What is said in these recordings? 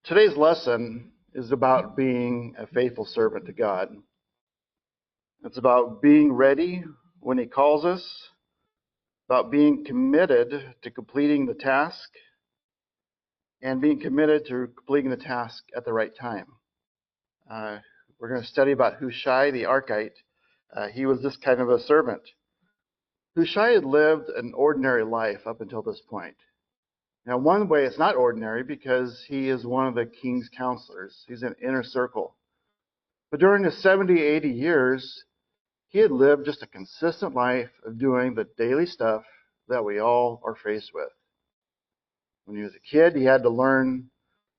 Today's lesson is about being a faithful servant to God. It's about being ready when He calls us, about being committed to completing the task, and being committed to completing the task at the right time. We're going to study about Hushai the Archite. He was this kind of a servant. Hushai had lived an ordinary life up until this point. Now, one way it's not ordinary because he is one of the king's counselors. He's an inner circle. But during the 70, 80 years, he had lived just a consistent life of doing the daily stuff that we all are faced with. When he was a kid, he had to learn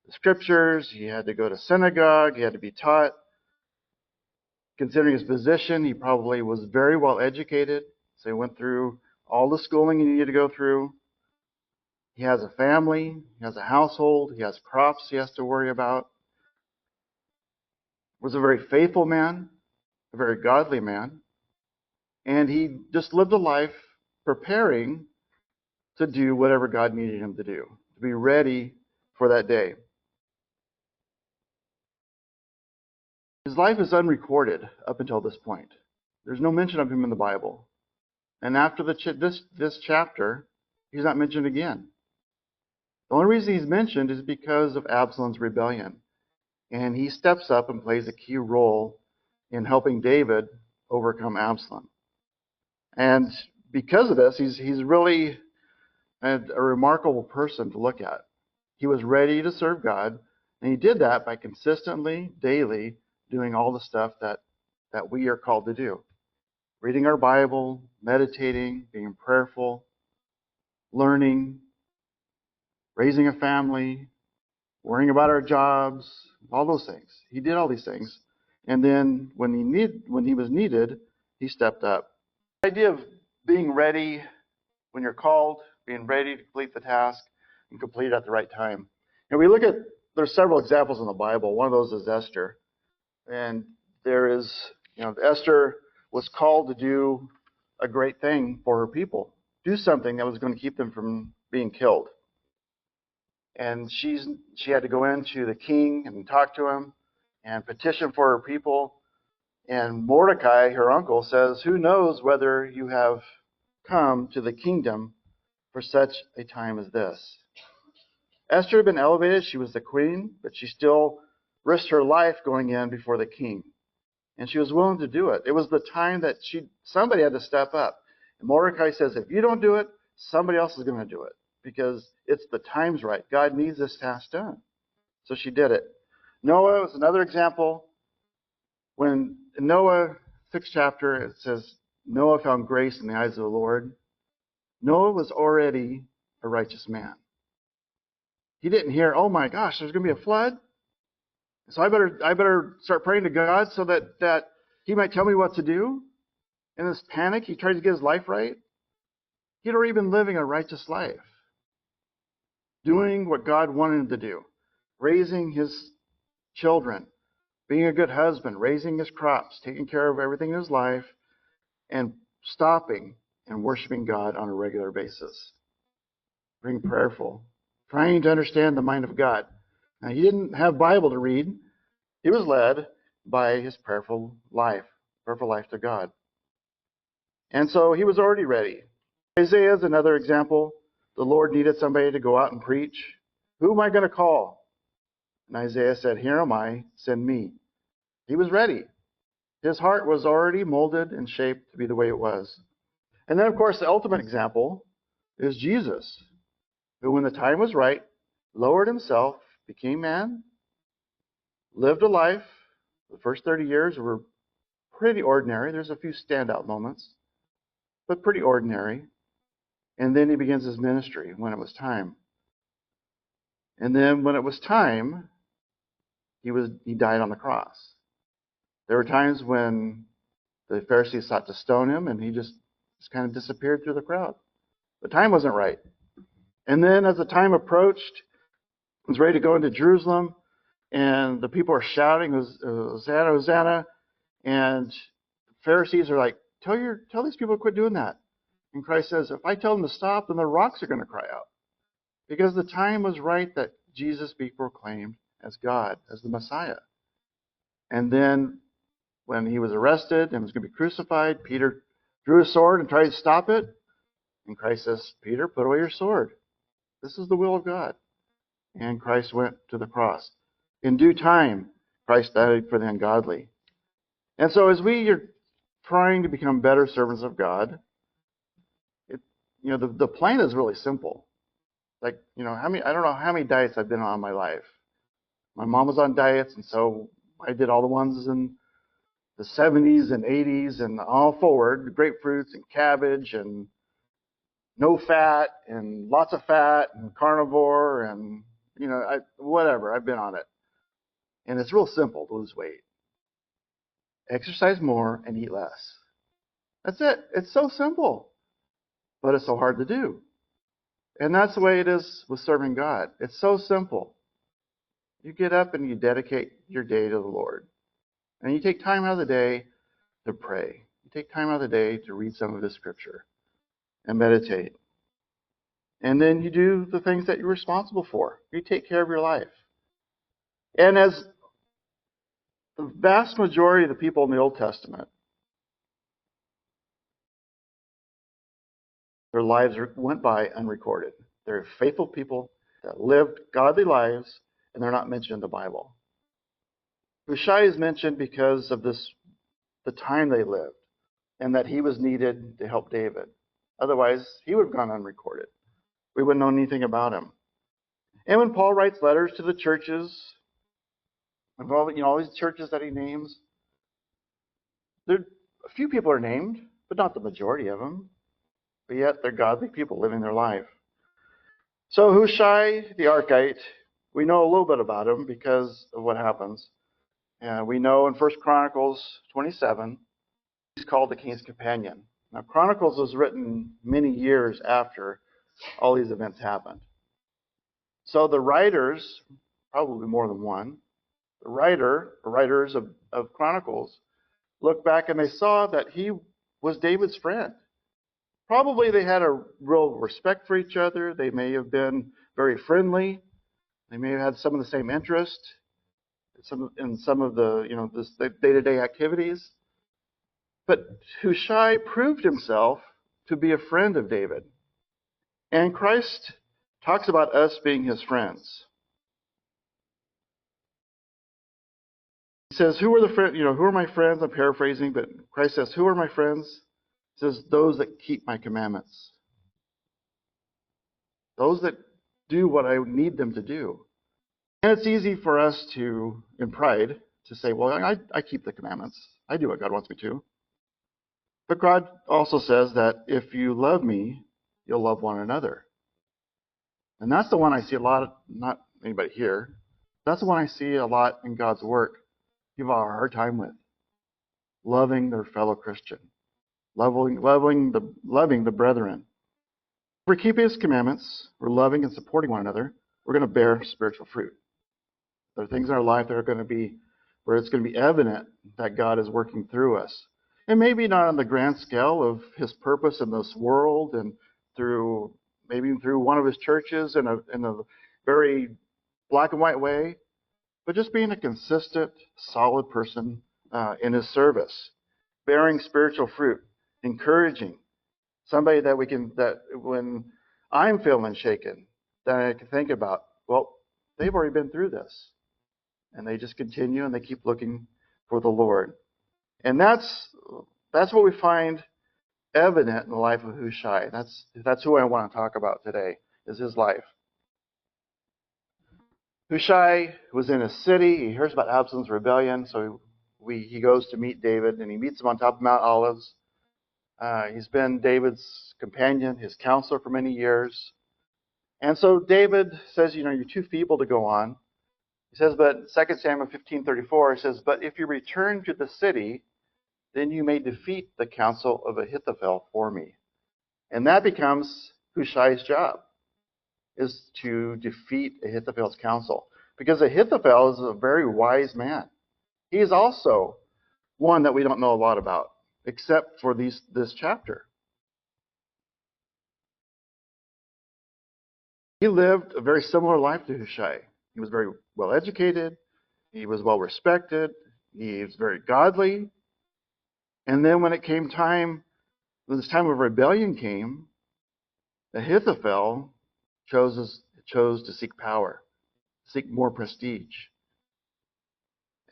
the scriptures. He had to go to synagogue. He had to be taught. Considering his position, he probably was very well educated. So he went through all the schooling he needed to go through. He has a family. He has a household. He has crops he has to worry about. Was a very faithful man, a very godly man. And he just lived a life preparing to do whatever God needed him to do, to be ready for that day. His life is unrecorded up until this point. There's no mention of him in the Bible. And after this chapter, he's not mentioned again. The only reason he's mentioned is because of Absalom's rebellion. And he steps up and plays a key role in helping David overcome Absalom. And because of this, he's really a remarkable person to look at. He was ready to serve God, and he did that by consistently, daily, doing all the stuff that we are called to do. Reading our Bible, meditating, being prayerful, learning, raising a family, worrying about our jobs, all those things. He did all these things. And then when he was needed, he stepped up. The idea of being ready when you're called, being ready to complete the task, and complete it at the right time. And there's several examples in the Bible. One of those is Esther. And Esther was called to do a great thing for her people. Do something that was going to keep them from being killed. And she had to go into the king and talk to him and petition for her people. And Mordecai, her uncle, says, "Who knows whether you have come to the kingdom for such a time as this?" Esther had been elevated. She was the queen, but she still risked her life going in before the king. And she was willing to do it. It was the time that somebody had to step up. And Mordecai says, if you don't do it, somebody else is going to do it. Because it's the time's right. God needs this task done. So she did it. Noah was another example. When in Noah, 6th chapter, it says, Noah found grace in the eyes of the Lord. Noah was already a righteous man. He didn't hear, oh my gosh, there's going to be a flood. So I better start praying to God so that He might tell me what to do. In this panic, he tried to get his life right. He'd already been living a righteous life. Doing what God wanted him to do. Raising his children. Being a good husband. Raising his crops. Taking care of everything in his life. And stopping and worshiping God on a regular basis. Being prayerful. Trying to understand the mind of God. Now, he didn't have Bible to read. He was led by his prayerful life to God. And so he was already ready. Isaiah is another example. The Lord needed somebody to go out and preach. Who am I going to call? And Isaiah said, here am I, send me. He was ready. His heart was already molded and shaped to be the way it was. And then, of course, the ultimate example is Jesus, who, when the time was right, lowered himself, became man, lived a life. The first 30 years were pretty ordinary. There's a few standout moments, but pretty ordinary. And then he begins his ministry when it was time. And then when it was time, he died on the cross. There were times when the Pharisees sought to stone him, and he just kind of disappeared through the crowd. The time wasn't right. And then as the time approached, he was ready to go into Jerusalem, and the people are shouting, Hosanna, Hosanna. And the Pharisees are like, tell these people to quit doing that. And Christ says, if I tell them to stop, then the rocks are going to cry out. Because the time was right that Jesus be proclaimed as God, as the Messiah. And then when he was arrested and was going to be crucified, Peter drew a sword and tried to stop it. And Christ says, Peter, put away your sword. This is the will of God. And Christ went to the cross. In due time, Christ died for the ungodly. And so as we are trying to become better servants of God, the plan is really simple. I don't know how many diets I've been on in my life. My mom was on diets, and so I did all the ones in the 70s and 80s and all forward, grapefruits and cabbage and no fat and lots of fat and carnivore and, whatever. I've been on it. And it's real simple to lose weight. Exercise more and eat less. That's it. It's so simple, but it's so hard to do. And that's the way it is with serving God. It's so simple. You get up and you dedicate your day to the Lord. And you take time out of the day to pray. You take time out of the day to read some of His Scripture and meditate. And then you do the things that you're responsible for. You take care of your life. And as the vast majority of the people in the Old Testament, their lives went by unrecorded. They're faithful people that lived godly lives, and they're not mentioned in the Bible. Hushai is mentioned because of the time they lived, and that he was needed to help David. Otherwise, he would have gone unrecorded. We wouldn't know anything about him. And when Paul writes letters to the churches, and all these churches that he names, a few people are named, but not the majority of them. But yet they're godly people living their life. So Hushai the Archite, we know a little bit about him because of what happens. We know in 1 Chronicles 27, he's called the king's companion. Now, Chronicles was written many years after all these events happened. So the writers, probably more than one, the writers of Chronicles, looked back and they saw that he was David's friend. Probably they had a real respect for each other. They may have been very friendly. They may have had some of the same interests in some of the day-to-day activities. But Hushai proved himself to be a friend of David. And Christ talks about us being his friends. He says, who are my friends? I'm paraphrasing, but Christ says, who are my friends? He says, those that keep my commandments. Those that do what I need them to do. And it's easy for us to, in pride, to say, well, I keep the commandments. I do what God wants me to. But God also says that if you love me, you'll love one another. And that's the one I see a lot of, not anybody here, that's the one I see a lot in God's work. People have a hard time with. Loving their fellow Christian. Loving the brethren. If we're keeping His commandments, we're loving and supporting one another, we're going to bear spiritual fruit. There are things in our life that are going to be, where it's going to be evident that God is working through us. And maybe not on the grand scale of His purpose in this world and maybe through one of His churches in a very black and white way, but just being a consistent, solid person in His service, bearing spiritual fruit, encouraging, somebody that when I'm feeling shaken, that I can think about, well, they've already been through this. And they just continue and they keep looking for the Lord. And that's what we find evident in the life of Hushai. That's who I want to talk about today, is his life. Hushai was in a city. He hears about Absalom's rebellion, so he goes to meet David, and he meets him on top of Mount Olives. He's been David's companion, his counselor for many years. And so David says, you're too feeble to go on. He says, but 2 Samuel 15:34, he says, but if you return to the city, then you may defeat the counsel of Ahithophel for me. And that becomes Hushai's job, is to defeat Ahithophel's counsel. Because Ahithophel is a very wise man. He is also one that we don't know a lot about, except for this chapter. He lived a very similar life to Hushai. He was very well educated. He was well respected. He was very godly. And then when this time of rebellion came, Ahithophel chose to seek power, seek more prestige.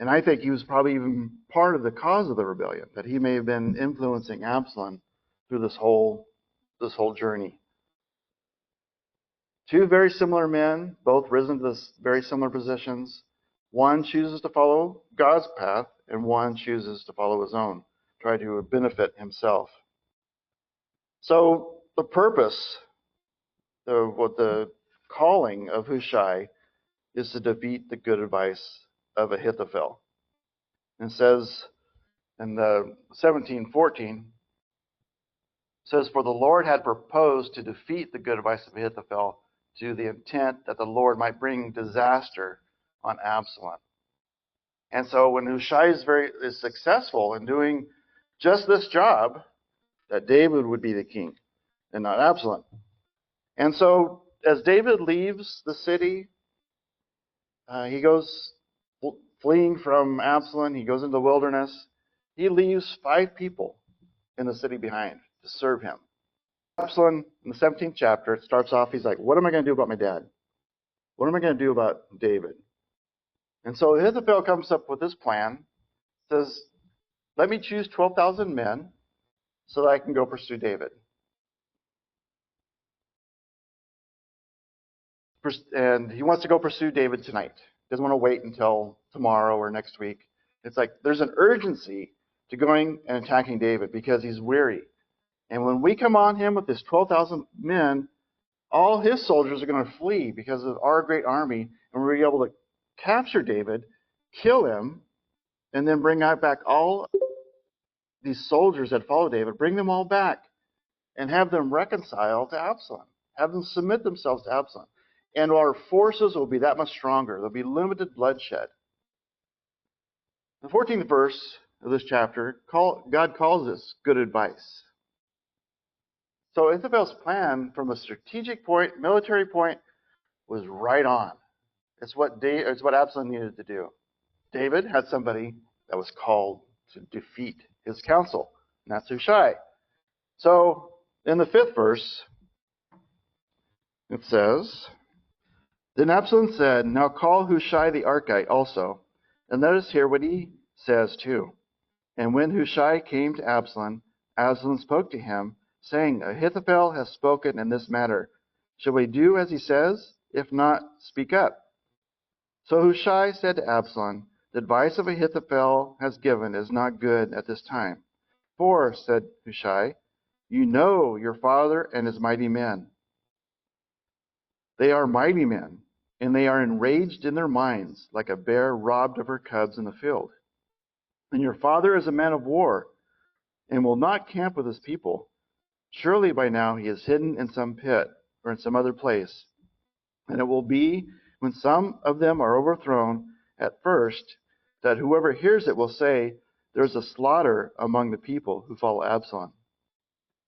And I think he was probably even part of the cause of the rebellion, that he may have been influencing Absalom through this whole journey. Two very similar men, both risen to very similar positions. One chooses to follow God's path, and one chooses to follow his own, try to benefit himself. So the purpose, the calling of Hushai is to defeat the good advice of Ahithophel. And it says in the 17:14, says, "For the Lord had proposed to defeat the good advice of Ahithophel to the intent that the Lord might bring disaster on Absalom." And so when Hushai is successful in doing just this job, that David would be the king and not Absalom. And so as David leaves the city, he goes fleeing from Absalom. He goes into the wilderness. He leaves 5 people in the city behind to serve him. Absalom, in the 17th chapter, it starts off, he's like, what am I going to do about my dad? What am I going to do about David? And so Ahithophel comes up with this plan, says, let me choose 12,000 men so that I can go pursue David. And he wants to go pursue David tonight. He doesn't want to wait until tomorrow or next week. It's like there's an urgency to going and attacking David because he's weary. And when we come on him with this 12,000 men, all his soldiers are going to flee because of our great army, and we'll be able to capture David, kill him, and then bring back all these soldiers that follow David, bring them all back, and have them reconcile to Absalom, have them submit themselves to Absalom. And our forces will be that much stronger. There'll be limited bloodshed. The 14th verse of this chapter, God calls this good advice. So Ahithophel's plan from a strategic point, military point, was right on. It's what Absalom needed to do. David had somebody that was called to defeat his counsel, and that's Hushai. So in the 5th verse, it says, "Then Absalom said, 'Now call Hushai the Archite also, and let us hear what he says too.' And when Hushai came to Absalom, Absalom spoke to him, saying, 'Ahithophel has spoken in this matter. Shall we do as he says? If not, speak up.' So Hushai said to Absalom, 'The advice of Ahithophel has given is not good at this time. For,' said Hushai, 'you know your father and his mighty men. They are mighty men, and they are enraged in their minds, like a bear robbed of her cubs in the field. And your father is a man of war, and will not camp with his people. Surely by now he is hidden in some pit or in some other place. And it will be, when some of them are overthrown at first, that whoever hears it will say, there is a slaughter among the people who follow Absalom.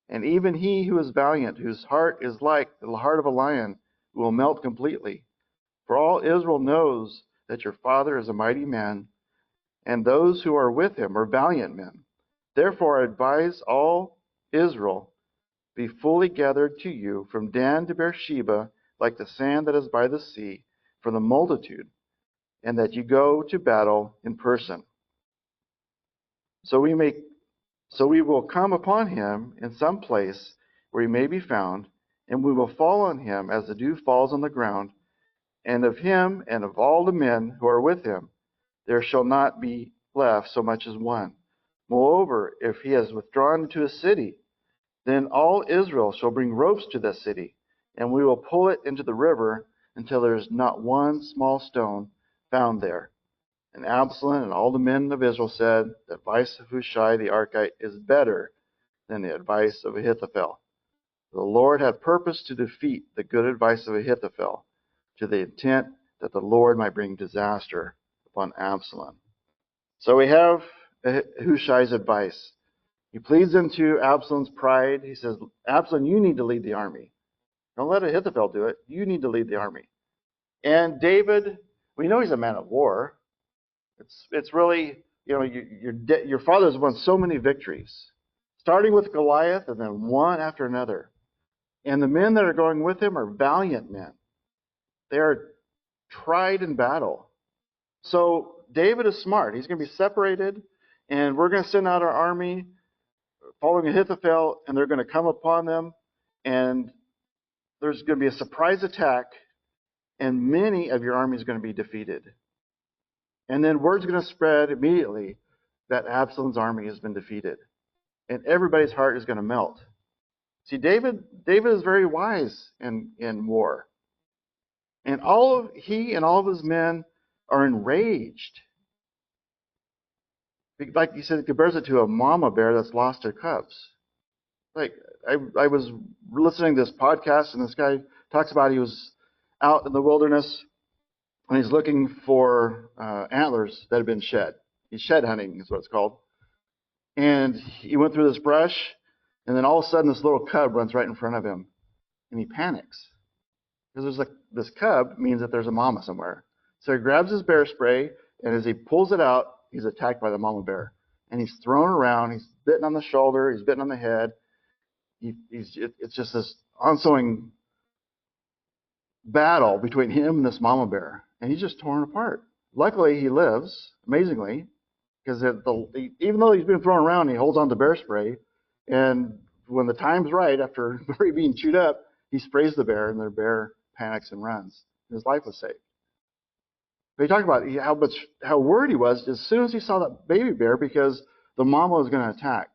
And even he who is valiant, whose heart is like the heart of a lion, will melt completely. For all Israel knows that your father is a mighty man, and those who are with him are valiant men. Therefore I advise all Israel, be fully gathered to you from Dan to Beersheba, like the sand that is by the sea, for the multitude, and that you go to battle in person. So we will come upon him in some place where he may be found, and we will fall on him as the dew falls on the ground, and of him and of all the men who are with him there shall not be left so much as one. Moreover, if he has withdrawn into a city, then all Israel shall bring ropes to that city, and we will pull it into the river until there is not one small stone found there.' And Absalom and all the men of Israel said, 'The advice of Hushai the Archite is better than the advice of Ahithophel.' The Lord had purposed to defeat the good advice of Ahithophel, to the intent that the Lord might bring disaster upon Absalom." So we have Hushai's advice. He pleads into Absalom's pride. He says, "Absalom, you need to lead the army. Don't let Ahithophel do it. You need to lead the army." And David We know he's a man of war. It's really, your father's won so many victories, starting with Goliath and then one after another. And the men that are going with him are valiant men. They are tried in battle. So David is smart. He's going to be separated, and we're going to send out our army following Ahithophel, and they're going to come upon them, and there's going to be a surprise attack, and many of your armies are going to be defeated. And then word's going to spread immediately that Absalom's army has been defeated, and everybody's heart is going to melt. See, David is very wise in war. And he and all of his men are enraged. Like you said, it compares it to a mama bear that's lost her cubs. Like, I was listening to this podcast, and this guy talks about he was out in the wilderness, and he's looking for antlers that have been shed. He's shed hunting is what it's called. And he went through this brush, and then all of a sudden this little cub runs right in front of him, and he panics. Because this cub means that there's a mama somewhere. So he grabs his bear spray, and as he pulls it out, he's attacked by the mama bear. And he's thrown around, he's bitten on the shoulder, he's bitten on the head. It's just this ongoing battle between him and this mama bear. And he's just torn apart. Luckily, he lives, amazingly, because even though he's been thrown around, he holds on to bear spray. And when the time's right, after being chewed up, he sprays the bear, and the bear panics and runs. His life was saved. But he talked about how worried he was as soon as he saw that baby bear, because the mama was going to attack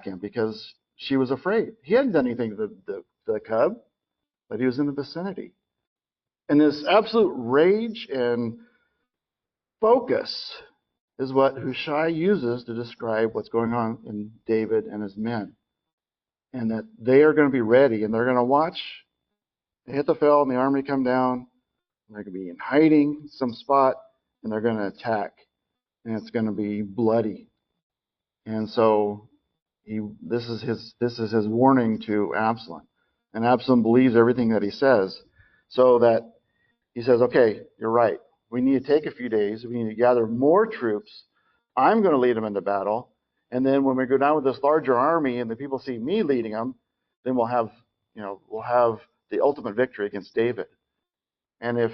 him because she was afraid. He hadn't done anything to the cub, but he was in the vicinity. And this absolute rage and focus is what Hushai uses to describe what's going on in David and his men. And that they are going to be ready, and they're going to watch Ahithophel and the army come down. And they're going to be in hiding some spot, and they're going to attack. And it's going to be bloody. And so this is his warning to Absalom. And Absalom believes everything that he says. So that he says, okay, you're right. We need to take a few days. We need to gather more troops. I'm going to lead them into battle. And then when we go down with this larger army and the people see me leading them, then we'll have the ultimate victory against David. And if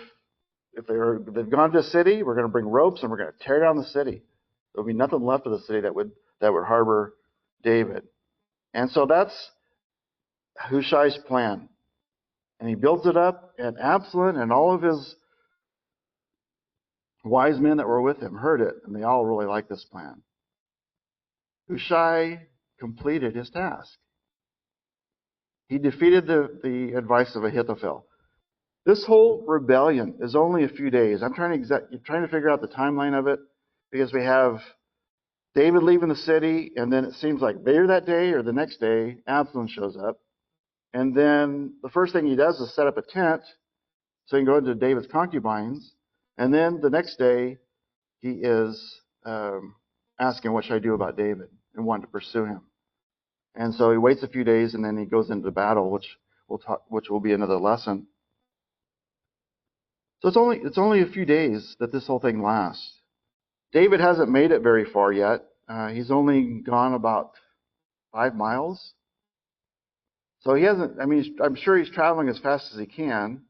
they've gone to a city, we're going to bring ropes and we're going to tear down the city. There'll be nothing left of the city that would harbor David. And so that's Hushai's plan. And he builds it up, and Absalom and all of his wise men that were with him heard it, and they all really liked this plan. Hushai completed his task. He defeated the advice of Ahithophel. This whole rebellion is only a few days. I'm trying to figure out the timeline of it, because we have David leaving the city, and then it seems like later that day or the next day, Absalom shows up. And then the first thing he does is set up a tent so he can go into David's concubines. And then the next day, he is asking, what should I do about David? And wanting to pursue him. And so he waits a few days, and then he goes into battle, which will be another lesson. So it's only a few days that this whole thing lasts. David hasn't made it very far yet. He's only gone about 5 miles. So he hasn't, I'm sure he's traveling as fast as he can.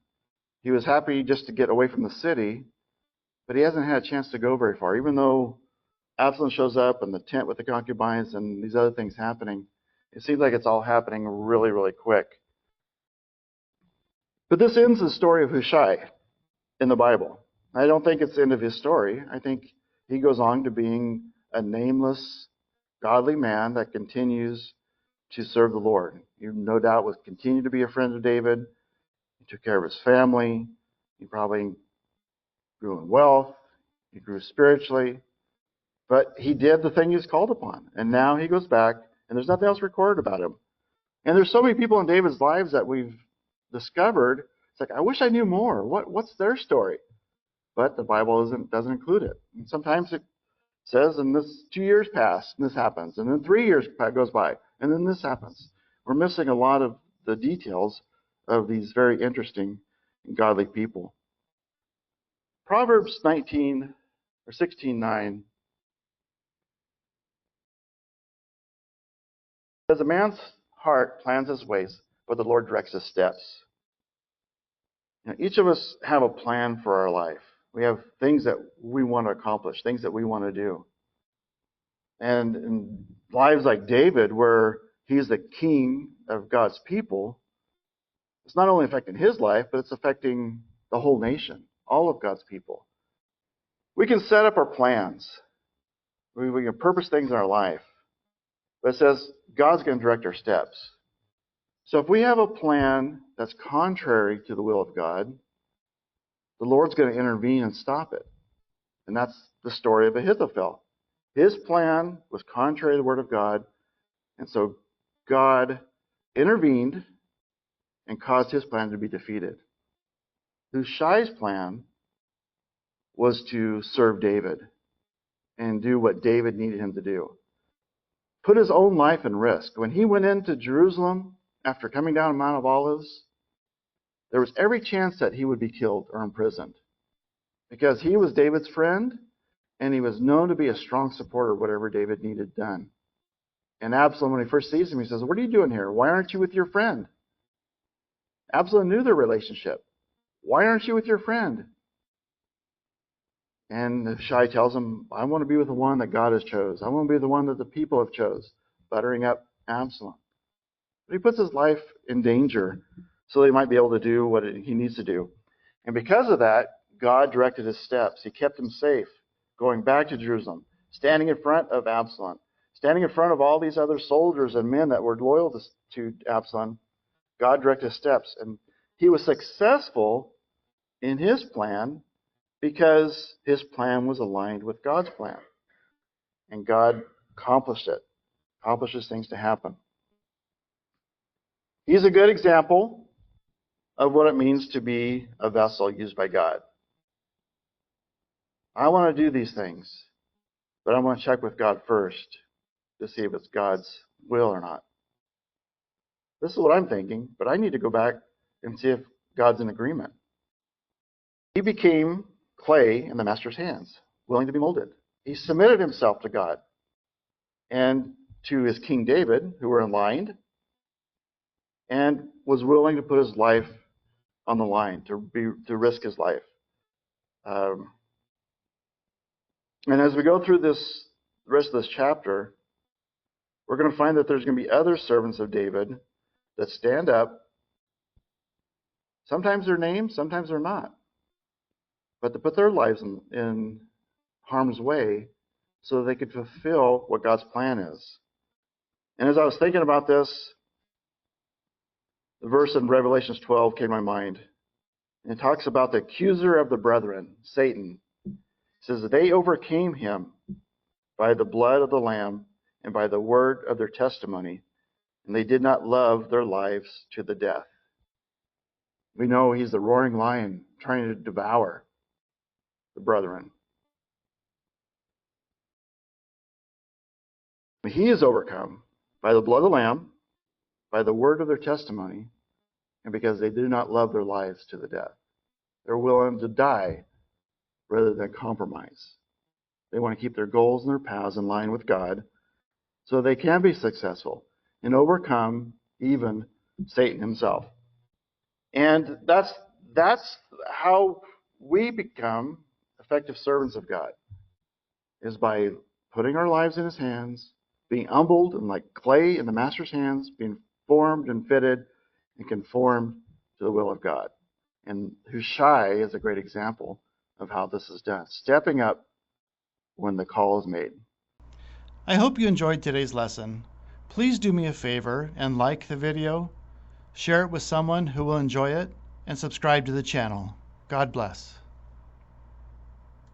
He was happy just to get away from the city, but he hasn't had a chance to go very far, even though Absalom shows up and the tent with the concubines and these other things happening. It seems like it's all happening really, really quick. But this ends the story of Hushai in the Bible. I don't think it's the end of his story. I think he goes on to being a nameless, godly man that continues to serve the Lord. He no doubt would continue to be a friend of David. He took care of his family. He probably grew in wealth. He grew spiritually. But he did the thing he was called upon. And now he goes back, and there's nothing else recorded about him. And there's so many people in David's lives that we've discovered. It's like, I wish I knew more. What's their story? But the Bible doesn't include it. And sometimes it says, and this 2 years pass, and this happens. And then 3 years goes by, and then this happens. We're missing a lot of the details of these very interesting and godly people. Proverbs 19 or 16:9 says, "A man's heart plans his ways, but the Lord directs his steps." Now, each of us have a plan for our life. We have things that we want to accomplish, things that we want to do. And in lives like David, where he's the king of God's people, it's not only affecting his life, but it's affecting the whole nation, all of God's people. We can set up our plans. We can purpose things in our life. But it says God's going to direct our steps. So if we have a plan that's contrary to the will of God, the Lord's going to intervene and stop it. And that's the story of Ahithophel. His plan was contrary to the word of God, and so God intervened and caused his plan to be defeated. Hushai's plan was to serve David and do what David needed him to do. Put his own life in risk. When he went into Jerusalem after coming down Mount of Olives, there was every chance that he would be killed or imprisoned, because he was David's friend and he was known to be a strong supporter of whatever David needed done. And Absalom, when he first sees him, he says, "What are you doing here? Why aren't you with your friend?" Absalom knew their relationship. "Why aren't you with your friend?" And Hushai tells him, "I want to be with the one that God has chose. I want to be the one that the people have chose," buttering up Absalom. But he puts his life in danger so that he might be able to do what he needs to do. And because of that, God directed his steps. He kept him safe, going back to Jerusalem, standing in front of Absalom, standing in front of all these other soldiers and men that were loyal to Absalom. God directed his steps. And he was successful in his plan because his plan was aligned with God's plan. And God accomplished it, accomplishes things to happen. He's a good example of what it means to be a vessel used by God. I want to do these things, but I want to check with God first to see if it's God's will or not. This is what I'm thinking, but I need to go back and see if God's in agreement. He became clay in the master's hands, willing to be molded. He submitted himself to God and to his King David, who were aligned, and was willing to put his life on the line, to risk his life. And as we go through the rest of this chapter, we're going to find that there's going to be other servants of David that stand up. Sometimes they're named, sometimes they're not. But to put their lives in harm's way so that they could fulfill what God's plan is. And as I was thinking about this, the verse in Revelation 12 came to my mind. And it talks about the accuser of the brethren, Satan. It says that they overcame him by the blood of the Lamb and by the word of their testimony, and they did not love their lives to the death. We know he's the roaring lion trying to devour the brethren. He is overcome by the blood of the Lamb, by the word of their testimony, and because they do not love their lives to the death. They're willing to die rather than compromise. They want to keep their goals and their paths in line with God so they can be successful and overcome even Satan himself. And that's how we become effective servants of God, is by putting our lives in his hands, being humbled and like clay in the master's hands, being formed and fitted and conformed to the will of God. And Hushai is a great example of how this is done, stepping up when the call is made. I hope you enjoyed today's lesson. Please do me a favor and like the video, share it with someone who will enjoy it, and subscribe to the channel. God bless.